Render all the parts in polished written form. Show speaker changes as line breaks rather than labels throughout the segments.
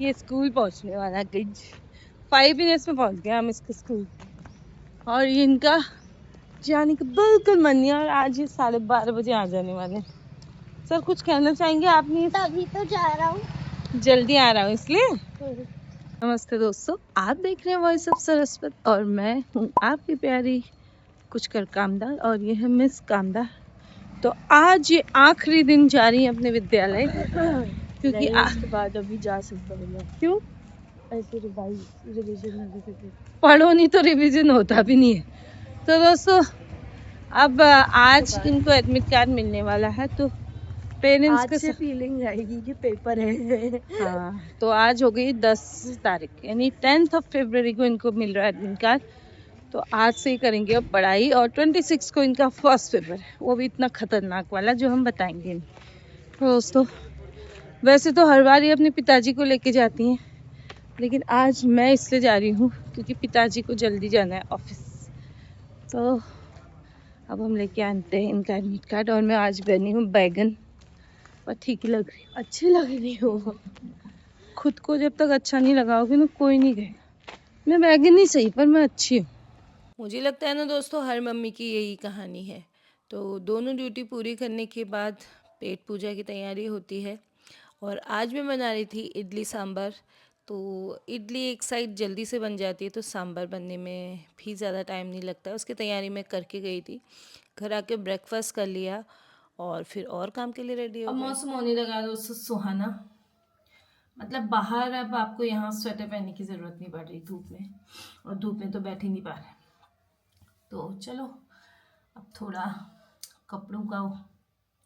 ये स्कूल पहुंचने वाला किड्स 5 मिनट्स में पहुंच गए हम इसके स्कूल। और ये इनका जाने का बिल्कुल मन नहीं है और आज ये 12:30 बजे आ जाने वाले हैं। सर कुछ कहना चाहेंगे आपने?
तभी तो जा रहा हूँ,
जल्दी आ रहा हूँ इसलिए। नमस्ते दोस्तों, आप देख रहे हैं वॉइस ऑफ सरस्वती और मैं हूँ आपकी प्यारी कुचकर कामदार और ये है मिस कामदार। तो आज ये आखिरी दिन जा रही है अपने विद्यालय क्योंकि
इसके बाद अभी जा सकता हूँ।
क्यों?
ऐसे रिवीजन
पढ़ो नहीं तो रिवीजन होता भी नहीं है। तो दोस्तों अब आज इनको एडमिट कार्ड मिलने वाला है तो पेरेंट्स के
से फीलिंग आएगी कि पेपर है।
हाँ, तो आज हो गई 10 तारीख यानी 10 फरवरी को इनको मिल रहा है एडमिट कार्ड। तो आज से ही करेंगे अब पढ़ाई और 26 को इनका फर्स्ट पेपर है, वो भी इतना खतरनाक वाला जो हम बताएंगे। तो दोस्तों वैसे तो हर बार ये अपने पिताजी को लेके जाती हैं, लेकिन आज मैं इसलिए जा रही हूँ क्योंकि पिताजी को जल्दी जाना है ऑफिस। तो अब हम लेके आते हैं इनका एडमिट कार्ड और मैं आज बनी हूँ बैगन, पर ठीक ही लग रही है,
अच्छी लग रही हो।
खुद को जब तक अच्छा नहीं लगाओगे ना कोई नहीं कहेगा। मैं बैगन नहीं सही पर मैं अच्छी हूँ। मुझे लगता है ना दोस्तों हर मम्मी की यही कहानी है। तो दोनों ड्यूटी पूरी करने के बाद पेट पूजा की तैयारी होती है और आज मैं बना रही थी इडली सांभर। तो इडली एक साइड जल्दी से बन जाती है तो सांभर बनने में भी ज़्यादा टाइम नहीं लगता है। उसकी तैयारी मैं करके गई थी, घर आके ब्रेकफास्ट कर लिया और फिर और काम के लिए रेडी हो गई। अब मौसम होने लगा दोस्तों सुहाना, मतलब बाहर अब आपको यहाँ स्वेटर पहनने की ज़रूरत नहीं पड़ रही धूप में, और धूप में तो बैठ ही नहीं पा रहे। तो चलो अब थोड़ा कपड़ों का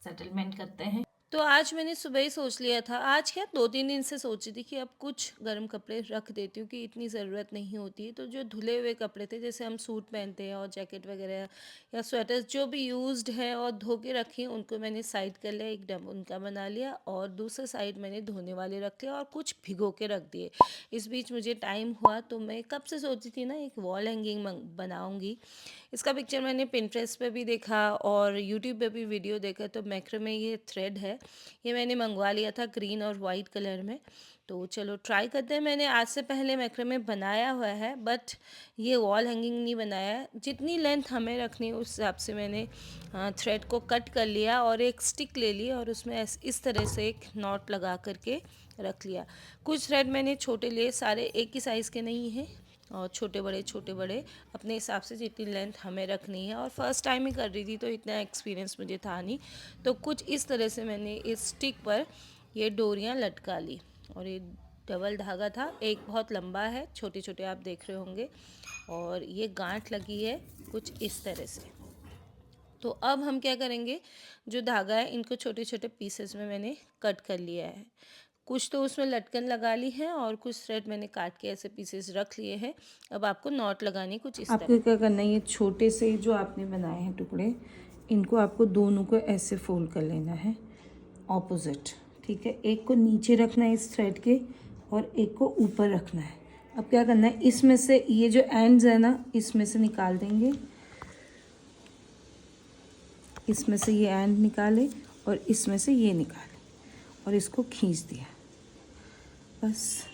सेटलमेंट करते हैं। तो आज मैंने सुबह ही सोच लिया था, आज क्या 2-3 दिन से सोची थी कि अब कुछ गर्म कपड़े रख देती हूँ कि इतनी ज़रूरत नहीं होती है। तो जो धुले हुए कपड़े थे जैसे हम सूट पहनते हैं और जैकेट वगैरह या स्वेटर्स जो भी यूज्ड है और धो के रखी उनको मैंने साइड कर लिया, एक डब उनका बना लिया और दूसरे साइड मैंने धोने वाले रख लिया और कुछ भिगो के रख दिए। इस बीच मुझे टाइम हुआ तो मैं कब से सोची थी ना एक वॉल हैंगिंग बनाऊँगी। इसका पिक्चर मैंने पिंटरेस्ट पे भी देखा और यूट्यूब पे भी वीडियो देखा। तो मैक्रोमे ये थ्रेड है, ये मैंने मंगवा लिया था ग्रीन और वाइट कलर में। तो चलो ट्राई करते हैं। मैंने आज से पहले मैक्रोमे बनाया हुआ है बट ये वॉल हैंगिंग नहीं बनाया है। जितनी लेंथ हमें रखनी है उस हिसाब से मैंने थ्रेड को कट कर लिया और एक स्टिक ले ली और उसमें इस तरह से एक नॉट लगा करके रख लिया। कुछ थ्रेड मैंने छोटे लिए, सारे एक ही साइज़ के नहीं हैं और छोटे बड़े अपने हिसाब से जितनी लेंथ हमें रखनी है। और फर्स्ट टाइम ही कर रही थी तो इतना एक्सपीरियंस मुझे था नहीं। तो कुछ इस तरह से मैंने इस स्टिक पर ये डोरियां लटका ली और ये डबल धागा था, एक बहुत लंबा है, छोटे छोटे आप देख रहे होंगे, और ये गांठ लगी है कुछ इस तरह से। तो अब हम क्या करेंगे, जो धागा है इनको छोटे छोटे पीसेस में मैंने कट कर लिया है। कुछ तो उसमें लटकन लगा ली है और कुछ थ्रेड मैंने काट के ऐसे पीसेस रख लिए हैं। अब आपको नॉट लगानी कुछ इस तरह। आपको क्या करना है, ये छोटे से जो आपने बनाए हैं टुकड़े, इनको आपको दोनों को ऐसे फोल्ड कर लेना है ऑपोजिट, ठीक है। एक को नीचे रखना है इस थ्रेड के और एक को ऊपर रखना है। अब क्या करना है, इसमें से ये जो एंड्स है ना इसमें से निकाल देंगे, इसमें से ये एंड निकाले और इसमें से ये निकाले और इसको खींच दिया, बस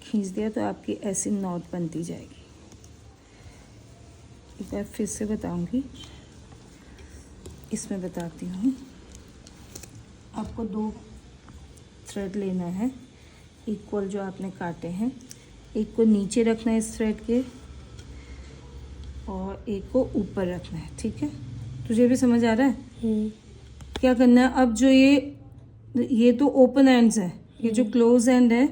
खींच दिया तो आपकी ऐसी नॉट बनती जाएगी। एक बार फिर से बताऊंगी, इसमें बताती हूँ। आपको 2 थ्रेड लेना है इक्वल जो आपने काटे हैं, एक को नीचे रखना है इस थ्रेड के और एक को ऊपर रखना है, ठीक है। तुझे भी समझ आ रहा है? क्या करना है, अब जो ये तो ओपन एंड्स है, ये जो क्लोज एंड है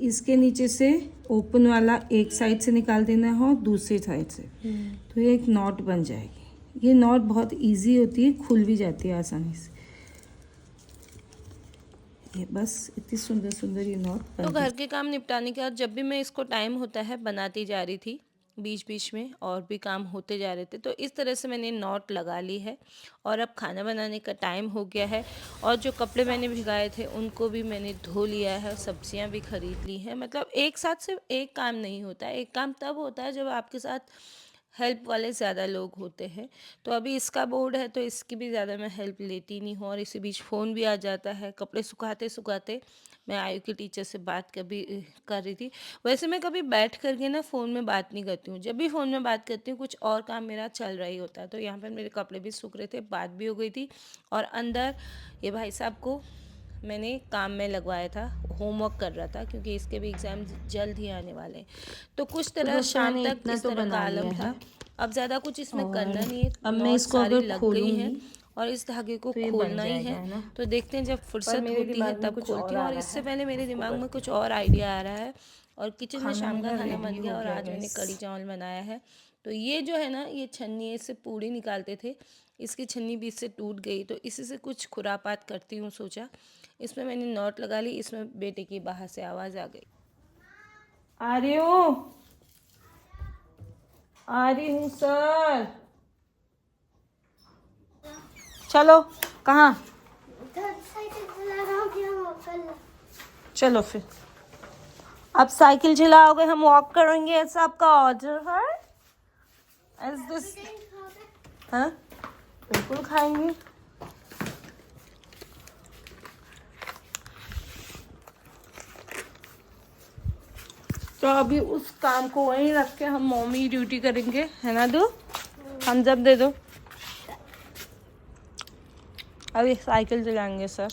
इसके नीचे से ओपन वाला एक साइड से निकाल देना है और दूसरी साइड से, तो ये एक नॉट बन जाएगी। ये नॉट बहुत इजी होती है, खुल भी जाती है आसानी से। ये बस इतनी सुंदर सुंदर ये नॉट। तो घर के काम निपटाने के बाद जब भी मैं इसको टाइम होता है बनाती जा रही थी, बीच बीच में और भी काम होते जा रहे थे। तो इस तरह से मैंने नॉट लगा ली है और अब खाना बनाने का टाइम हो गया है और जो कपड़े मैंने भिगाए थे उनको भी मैंने धो लिया है, सब्जियां भी खरीद ली हैं। मतलब एक साथ सिर्फ एक काम नहीं होता है, एक काम तब होता है जब आपके साथ हेल्प वाले ज़्यादा लोग होते हैं। तो अभी इसका बोर्ड है तो इसकी भी ज़्यादा मैं हेल्प लेती नहीं हूँ, और इसी बीच फ़ोन भी आ जाता है। कपड़े सुखाते सुखाते मैं आयु के टीचर से बात कर रही थी। वैसे मैं कभी बैठ करके ना फ़ोन में बात नहीं करती हूँ। जब भी फ़ोन में बात करती हूँ कुछ और काम मेरा चल रहा ही होता है। तो यहाँ पर मेरे कपड़े भी सूख रहे थे, बात भी हो गई थी, और अंदर ये भाई साहब को मैंने काम में लगवाया था, होमवर्क कर रहा था, क्योंकि इसके भी एग्ज़ाम जल्द ही आने वाले हैं। तो कुछ
तो
तरह
दोस्तों
शाम
मैंने
तक
इतना
इस
तो
तरह का
बना
आलम
लिया
था।
है,
अब ज़्यादा कुछ इसमें
और
करना नहीं है,
अब मैं
नॉट
इसको
सारी
अगर
लग गई हैं
खोलूँगी
और इस धागे को
तो ये बन
खोलना ही
जाएगा,
है।
है ना।
तो देखते हैं, जब
पर
फुर्सत
मेरे
होती है
दिमाग में
तब
कुछ
खोलती
और
हूँ।
आ
और
रहा
इससे
है,
पहले मेरे
उसको
दिमाग में
करते
कुछ
हैं।
और आइडिया आ रहा है। और किचन में
खाना
शाम का
मेरा
खाना बन
रेडी
गया,
हो
और
गया
आज मैंने
गाइस।
कढ़ी चावल बनाया है। तो ये जो है ना, ये छन्नी है, इससे पूड़ी निकालते थे, इसकी छन्नी बीच से टूट गई, तो इसी से कुछ खुरापात करती हूँ सोचा। इसमें मैंने नॉट लगा ली। इसमें बेटे की बाहर से आवाज़ आ गई, आ रही हूँ, आ रही हूँ सर। चलो, कहाँ? चलो फिर, अब साइकिल चलाओगे, हम वॉक करेंगे, ऐसा आपका ऑर्डर है? एज दिस, हाँ बिल्कुल खाएंगे। तो अभी उस काम को वहीं रख के हम मम्मी ड्यूटी करेंगे, है ना। दो हम जब दे दो, अभी साइकिल चलाएंगे सर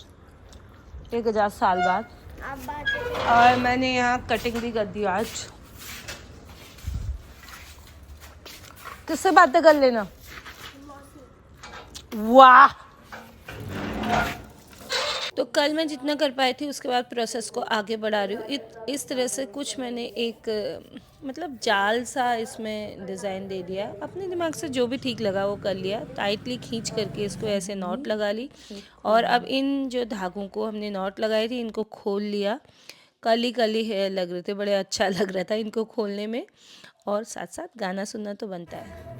1000 साल बाद। और मैंने यहाँ कटिंग भी कर दी आज। किससे बातें कर लेना? वाह। तो कल मैं जितना कर पाई थी उसके बाद प्रोसेस को आगे बढ़ा रही हूँ। इस तरह से कुछ मैंने एक मतलब जाल सा इसमें डिज़ाइन दे दिया। अपने दिमाग से जो भी ठीक लगा वो कर लिया। टाइटली खींच करके इसको ऐसे नॉट लगा ली, और अब इन जो धागों को हमने नॉट लगाई थी इनको खोल लिया। कली कली है लग रहे थे, बड़े अच्छा लग रहा था इनको खोलने में, और साथ साथ गाना सुनना तो बनता है।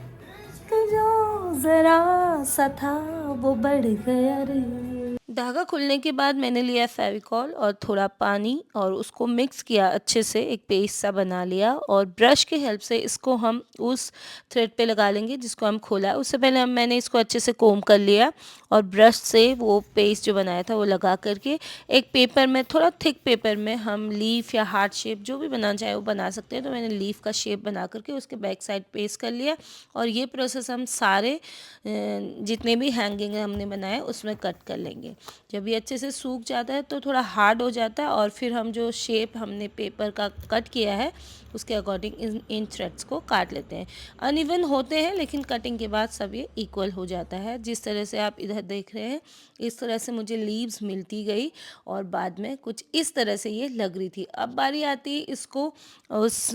जो जरा सा था वो बढ़ गया रे। धागा खुलने के बाद मैंने लिया फेविकॉल और थोड़ा पानी, और उसको मिक्स किया अच्छे से, एक पेस्ट सा बना लिया, और ब्रश के हेल्प से इसको हम उस थ्रेड पे लगा लेंगे जिसको हम खोला है। उससे पहले मैंने इसको अच्छे से कोम कर लिया, और ब्रश से वो पेस्ट जो बनाया था वो लगा करके एक पेपर में, थोड़ा थिक पेपर में, हम लीफ या हार्ट शेप जो भी बनाना चाहे वो बना सकते हैं। तो मैंने लीफ का शेप बना करके उसके बैक साइड पेस्ट कर लिया, और ये प्रोसेस हम सारे जितने भी हैंगिंग हमने बनाए उसमें कट कर लेंगे। जब ये अच्छे से सूख जाता है तो थोड़ा हार्ड हो जाता है, और फिर हम जो शेप हमने पेपर का कट किया है उसके अकॉर्डिंग इन थ्रेड्स को काट लेते हैं। अनइवन होते हैं लेकिन कटिंग के बाद सब ये इक्वल हो जाता है। जिस तरह से आप इधर देख रहे हैं इस तरह से मुझे लीव्स मिलती गई, और बाद में कुछ इस तरह से ये लग रही थी। अब बारी आती है इसको उस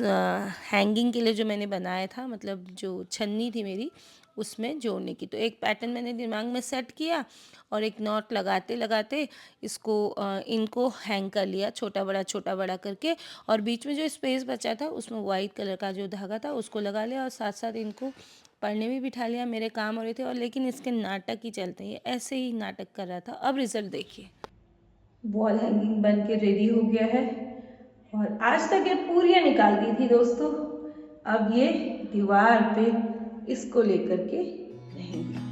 हैंगिंग के लिए जो मैंने बनाया था, मतलब जो छन्नी थी मेरी, उसमें जोड़ने की। तो एक पैटर्न मैंने दिमाग में सेट किया, और एक नॉट लगाते लगाते इसको इनको हैंग कर लिया, छोटा बड़ा करके। और बीच में जो स्पेस बचा था उसमें वाइट कलर का जो धागा था उसको लगा लिया, और साथ साथ इनको पढ़ने में बिठा लिया। मेरे काम हो रहे थे, और लेकिन इसके नाटक ही चलते हैं, ऐसे ही नाटक कर रहा था। अब रिजल्ट देखिए, वॉल हैंगिंग बन के रेडी हो गया है, और आज तक ये पूरियां निकालती थी दोस्तों, अब ये दीवार पे इसको लेकर के रहेंगे।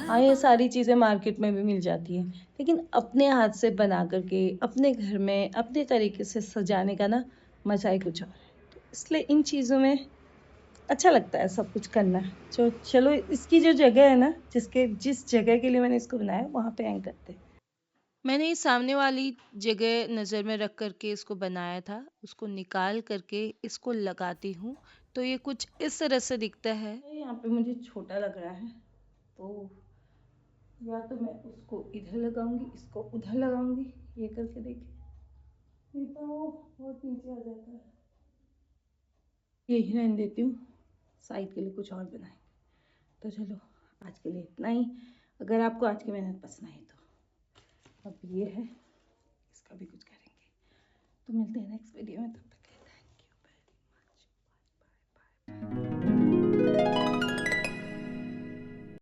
हाँ, ये सारी चीज़ें मार्केट में भी मिल जाती हैं, लेकिन अपने हाथ से बना करके अपने घर में अपने तरीके से सजाने का ना मज़ा ही कुछ और है। तो इसलिए इन चीज़ों में अच्छा लगता है सब कुछ करना। चलो इसकी जो जगह है ना, जिस जगह के लिए मैंने इसको बनाया वहाँ पे हैंग करते हैं। मैंने इस सामने वाली जगह नज़र में रख करके इसको बनाया था, उसको निकाल करके इसको लगाती हूँ तो ये कुछ इस तरह से दिखता है। यहाँ पे मुझे छोटा लग रहा है, तो या तो मैं उसको इधर लगाऊंगी, इसको उधर लगाऊंगी, ये करके देखिए, नहीं तो वो बहुत नीचे आ जाता है। यही रहने देती हूँ, साइड के लिए कुछ और बनाएंगे। तो चलो आज के लिए इतना ही। अगर आपको आज की मेहनत पसंद आई तो अब ये है, इसका भी कुछ करेंगे। तो मिलते हैं नेक्स्ट वीडियो में, तब तक के लिए thank you very much, bye bye.